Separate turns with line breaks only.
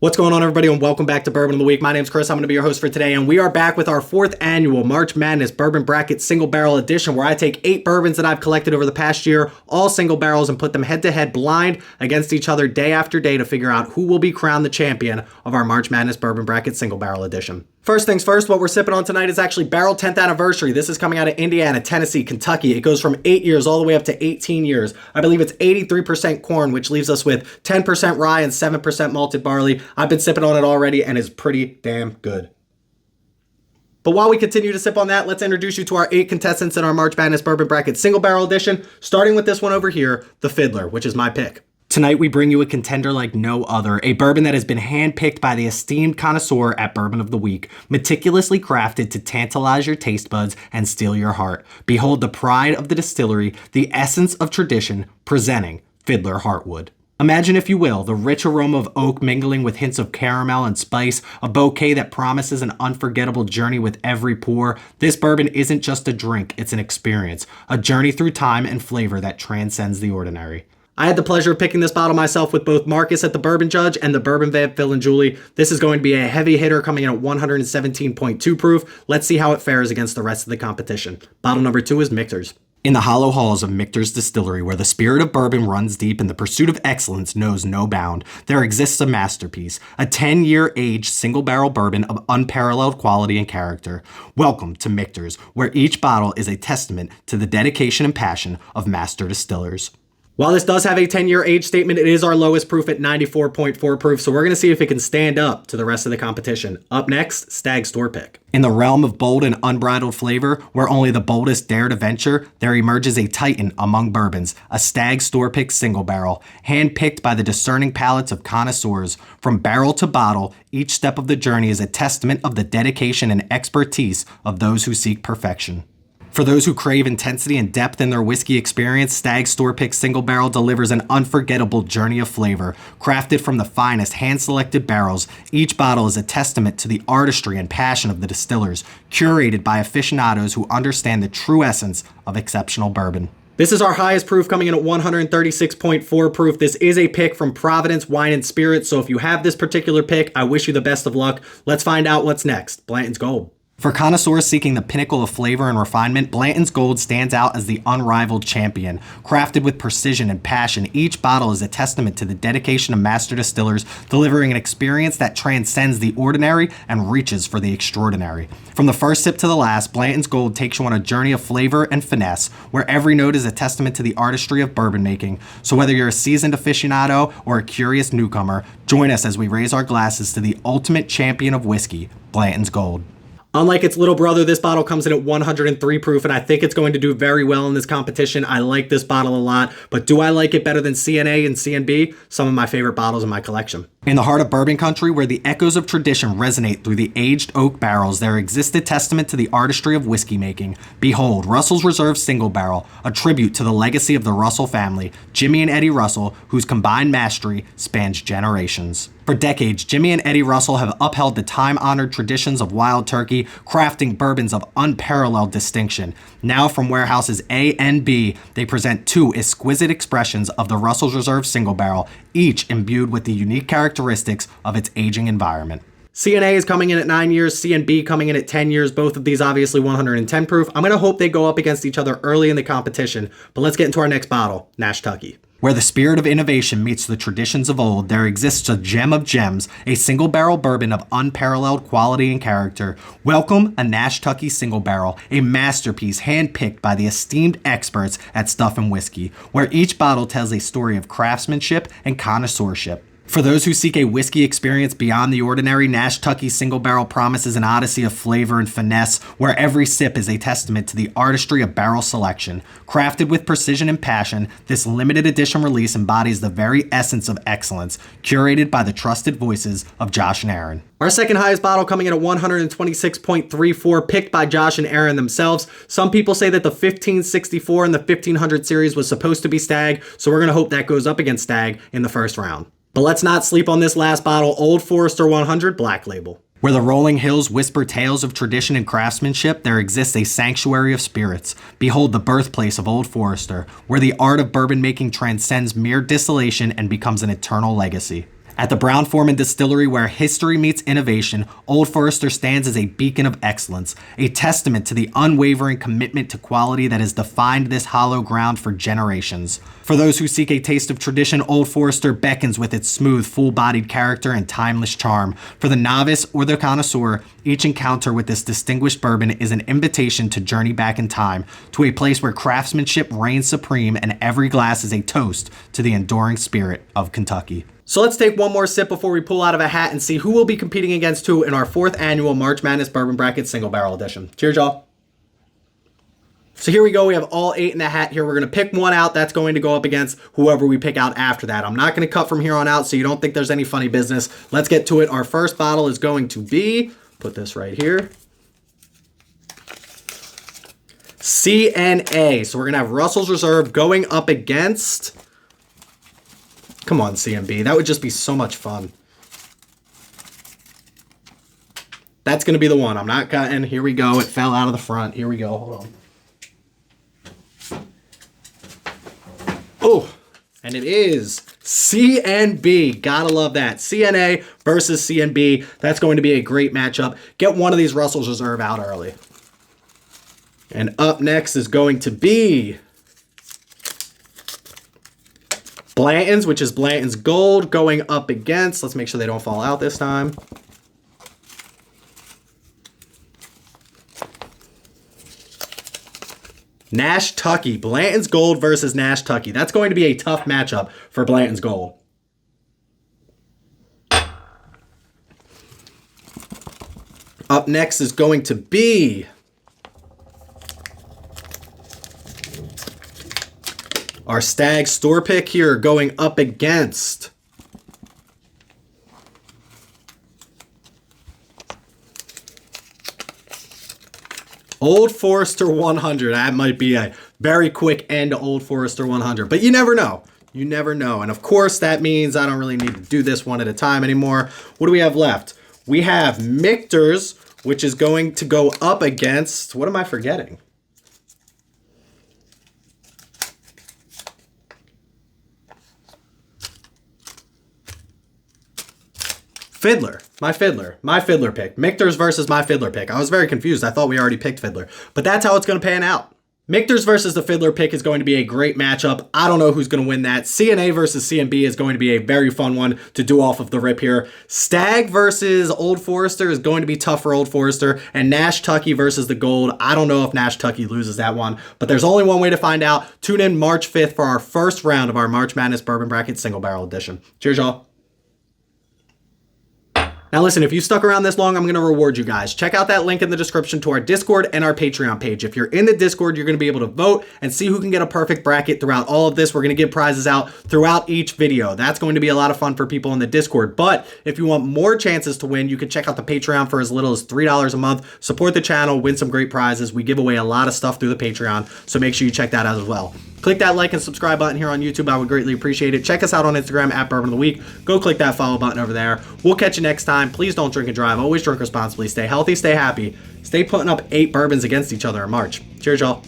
What's going on, everybody, and welcome back to Bourbon of the Week. My name's Chris. I'm going to be your host for today, and we are back with our 4th annual March Madness Bourbon Bracket Single Barrel Edition, where I take 8 bourbons that I've collected over the past year, all single barrels, and put them head-to-head blind against each other day after day to figure out who will be crowned the champion of our March Madness Bourbon Bracket Single Barrel Edition. First things first, what we're sipping on tonight is actually Barrel 10th Anniversary. This is coming out of Indiana, Tennessee, Kentucky. It goes from 8 years all the way up to 18 years. I believe it's 83% corn, which leaves us with 10% rye and 7% malted barley. I've been sipping on it already and it's pretty damn good. But while we continue to sip on that, let's introduce you to our 8 contestants in our March Madness Bourbon Bracket Single Barrel Edition, starting with this one over here, the Fiddler, which is my pick. Tonight, we bring you a contender like no other, a bourbon that has been handpicked by the esteemed connoisseur at Bourbon of the Week, meticulously crafted to tantalize your taste buds and steal your heart. Behold the pride of the distillery, the essence of tradition, presenting Fiddler Heartwood. Imagine, if you will, the rich aroma of oak mingling with hints of caramel and spice, a bouquet that promises an unforgettable journey with every pour. This bourbon isn't just a drink, it's an experience, a journey through time and flavor that transcends the ordinary. I had the pleasure of picking this bottle myself with both Marcus at the Bourbon Judge and the Bourbon Vamp Phil and Julie. This is going to be a heavy hitter coming in at 117.2 proof. Let's see how it fares against the rest of the competition. Bottle number 2 is Michter's. In the hollow halls of Michter's Distillery, where the spirit of bourbon runs deep and the pursuit of excellence knows no bound, there exists a masterpiece, a 10-year aged single barrel bourbon of unparalleled quality and character. Welcome to Michter's, where each bottle is a testament to the dedication and passion of master distillers. While this does have a 10-year age statement, it is our lowest proof at 94.4 proof, so we're going to see if it can stand up to the rest of the competition. Up next, Stag Store Pick. In the realm of bold and unbridled flavor, where only the boldest dare to venture, there emerges a titan among bourbons, a Stag Store Pick single barrel, handpicked by the discerning palates of connoisseurs. From barrel to bottle, each step of the journey is a testament of the dedication and expertise of those who seek perfection. For those who crave intensity and depth in their whiskey experience, Stag Store Pick Single Barrel delivers an unforgettable journey of flavor. Crafted from the finest hand-selected barrels, each bottle is a testament to the artistry and passion of the distillers, curated by aficionados who understand the true essence of exceptional bourbon. This is our highest proof, coming in at 136.4 proof. This is a pick from Providence Wine and Spirits, so if you have this particular pick, I wish you the best of luck. Let's find out what's next. Blanton's Gold. For connoisseurs seeking the pinnacle of flavor and refinement, Blanton's Gold stands out as the unrivaled champion. Crafted with precision and passion, each bottle is a testament to the dedication of master distillers, delivering an experience that transcends the ordinary and reaches for the extraordinary. From the first sip to the last, Blanton's Gold takes you on a journey of flavor and finesse, where every note is a testament to the artistry of bourbon making. So whether you're a seasoned aficionado or a curious newcomer, join us as we raise our glasses to the ultimate champion of whiskey, Blanton's Gold. Unlike its little brother, this bottle comes in at 103 proof, and I think it's going to do very well in this competition. I like this bottle a lot, but do I like it better than CNA and CNB? Some of my favorite bottles in my collection. In the heart of bourbon country, where the echoes of tradition resonate through the aged oak barrels, there exists a testament to the artistry of whiskey making. Behold, Russell's Reserve Single Barrel, a tribute to the legacy of the Russell family, Jimmy and Eddie Russell, whose combined mastery spans generations. For decades, Jimmy and Eddie Russell have upheld the time-honored traditions of Wild Turkey, crafting bourbons of unparalleled distinction. Now, from warehouses A and B, they present 2 exquisite expressions of the Russell's Reserve Single Barrel, each imbued with the unique characteristics of its aging environment. CNA is coming in at 9 years, CNB coming in at 10 years, both of these obviously 110 proof. I'm going to hope they go up against each other early in the competition, but let's get into our next bottle, Nash Tucky. Where the spirit of innovation meets the traditions of old, there exists a gem of gems, a single barrel bourbon of unparalleled quality and character. Welcome a Nash Tucky Single Barrel, a masterpiece handpicked by the esteemed experts at Stuff and Whiskey, where each bottle tells a story of craftsmanship and connoisseurship. For those who seek a whiskey experience beyond the ordinary, Nash Tucky Single Barrel promises an odyssey of flavor and finesse, where every sip is a testament to the artistry of barrel selection. Crafted with precision and passion, this limited edition release embodies the very essence of excellence, curated by the trusted voices of Josh and Aaron. Our second highest bottle coming in at 126.34, picked by Josh and Aaron themselves. Some people say that the 1564 and the 1500 series was supposed to be Stag, so we're going to hope that goes up against Stag in the first round. But let's not sleep on this last bottle, Old Forester 100 Black Label. Where the rolling hills whisper tales of tradition and craftsmanship, there exists a sanctuary of spirits. Behold the birthplace of Old Forester, where the art of bourbon making transcends mere distillation and becomes an eternal legacy. At the Brown-Forman Distillery, where history meets innovation, Old Forester stands as a beacon of excellence, a testament to the unwavering commitment to quality that has defined this hollow ground for generations. For those who seek a taste of tradition, Old Forester beckons with its smooth, full-bodied character and timeless charm. For the novice or the connoisseur, each encounter with this distinguished bourbon is an invitation to journey back in time, to a place where craftsmanship reigns supreme and every glass is a toast to the enduring spirit of Kentucky. So let's take one more sip before we pull out of a hat and see who will be competing against who in our 4th annual March Madness Bourbon Bracket Single Barrel Edition. Cheers, y'all. So here we go. We have all 8 in the hat here. We're going to pick one out that's going to go up against whoever we pick out after that. I'm not going to cut from here on out so you don't think there's any funny business. Let's get to it. Our first bottle is going to be, put this right here, CNA. So we're going to have Russell's Reserve going up against... Come on, CMB. That would just be so much fun. That's going to be the one. I'm not cutting. Here we go. It fell out of the front. Here we go. Hold on. Oh, and it is CNB. Gotta love that. CNA versus CNB. That's going to be a great matchup. Get one of these Russell's Reserve out early. And up next is going to be Blanton's, which is Blanton's Gold, going up against, let's make sure they don't fall out this time, Nash Tucky. Blanton's Gold versus Nash Tucky. That's going to be a tough matchup for Blanton's Gold. Up next is going to be our Stag store pick here, going up against Old Forester 100. That might be a very quick end to Old Forester 100, but you never know. You never know. And of course, that means I don't really need to do this one at a time anymore. What do we have left? We have Michter's, which is going to go up against, what am I forgetting? Fiddler. My Fiddler pick. Michter's versus my Fiddler pick. I was very confused. I thought we already picked Fiddler, but that's how it's going to pan out. Michter's versus the Fiddler pick is going to be a great matchup. I don't know who's going to win that. CNA versus CNB is going to be a very fun one to do off of the rip here. Stag versus Old Forester is going to be tough for Old Forester. And Nash Tucky versus the Gold. I don't know if Nash Tucky loses that one, but there's only one way to find out. Tune in March 5th for our first round of our March Madness Bourbon Bracket Single Barrel Edition. Cheers, y'all. Now listen, if you stuck around this long, I'm going to reward you guys. Check out that link in the description to our Discord and our Patreon page. If you're in the Discord, you're going to be able to vote and see who can get a perfect bracket throughout all of this. We're going to give prizes out throughout each video. That's going to be a lot of fun for people in the Discord. But if you want more chances to win, you can check out the Patreon for as little as $3 a month. Support the channel, win some great prizes. We give away a lot of stuff through the Patreon, so make sure you check that out as well. Click that like and subscribe button here on YouTube. I would greatly appreciate it. Check us out on Instagram at Bourbon of the Week. Go click that follow button over there. We'll catch you next time. Please don't drink and drive. Always drink responsibly. Stay healthy. Stay happy. Stay putting up 8 bourbons against each other in March. Cheers, y'all.